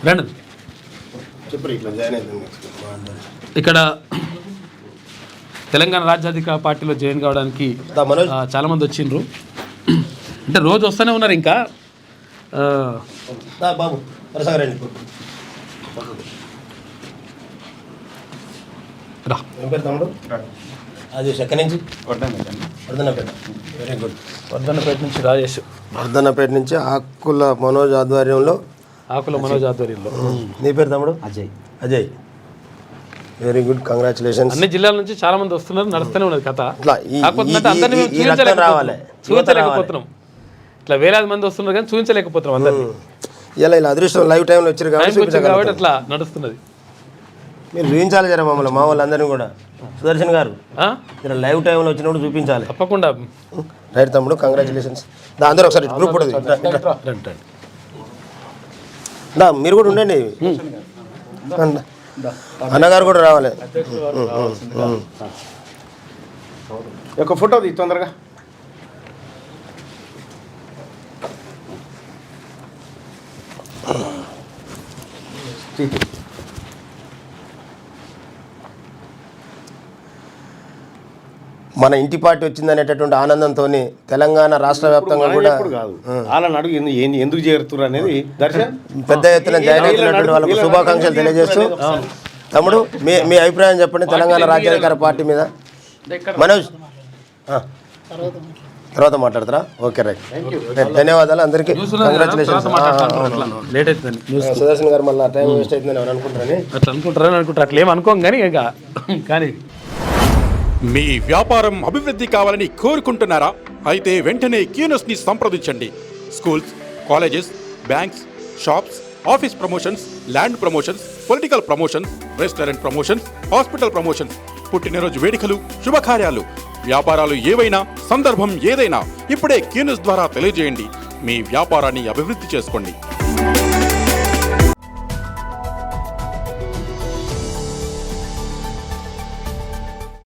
రండి. ఇక్కడ తెలంగాణ రాజ్యాధికార పార్టీలో జాయిన్ కావడానికి చాలామంది వచ్చిండ్రు. అంటే రోజు వస్తూనే ఉన్నారు. ఇంకా బాబు రా తమ్ముడు అది ఎక్కడి నుంచి? వర్ధన్నపేట. Very good. వర్ధన్నపేట నుంచి రాజేష్. వర్ధన్నపేట నుంచి ఆకుల మనోజ్ ఆధ్వర్యంలో. నీ పేరు తమ్ముడు? అజయ్. Very good, congratulations. అన్ని జిల్లాల నుంచి చాలా మంది వస్తున్నారు. నడుస్తూనే ఉన్నది కథ. చూపించలేకపోతున్నాం. ఇట్లా వేలాది మంది వస్తున్నారు కానీ చూపించలేకపోతున్నాం అందరినీ. ఇలా అదృష్టం లైవ్ టైంలో వచ్చారు కాబట్టి అట్లా నడుస్తున్నది. మీరు చూపించాలి జర మమ్మల్ని, మా వాళ్ళందరినీ కూడా. సుదర్శన్ గారు లైవ్ టైంలో వచ్చినప్పుడు చూపించాలి తప్పకుండా. రైట్ తమ్ముడు, కంగ్రాచులేషన్స్. అందరూ ఒకసారి గ్రూప్ ఉంటుంది. మీరు కూడా ఉండండి, అన్నగారు కూడా రావాలి. ఒక ఫోటో తీ తొందరగా. మన ఇంటి పార్టీ వచ్చిందనేటటువంటి ఆనందంతో తెలంగాణ రాష్ట్ర వ్యాప్తంగా కూడా వాళ్ళని అడుగు ఎందుకు చేరుతున్నారు అనేది పెద్ద ఎత్తున జాయిన్ అవుతున్నటువంటి వాళ్ళకు శుభాకాంక్షలు తెలియజేస్తూ, తమ్ముడు మీ అభిప్రాయం చెప్పండి తెలంగాణ రాజ్యాధికార పార్టీ మీద. మనోజ్ తర్వాత మాట్లాడతారా? ఓకే రైట్, ధన్యవాదాలు అందరికీ, కంగ్రాచులేషన్స్. సుదర్శన్ గారు మళ్ళీ టైం వేస్ట్ అవుతుందని ఎవరు అనుకుంటారని అట్లా ఏం అనుకోం కానీ మీ వ్యాపారం అభివృద్ధి కావాలని కోరుకుంటున్నారా? అయితే వెంటనే క్యూనస్ని సంప్రదించండి. Schools, colleges, banks, shops, office promotions, land promotions, political promotions, restaurant promotions, hospital promotions, పుట్టినరోజు వేడుకలు, శుభకార్యాలు, వ్యాపారాలు ఏవైనా, సందర్భం ఏదైనా ఇప్పుడే క్యూనస్ ద్వారా తెలియజేయండి. మీ వ్యాపారాన్ని అభివృద్ధి చేసుకోండి.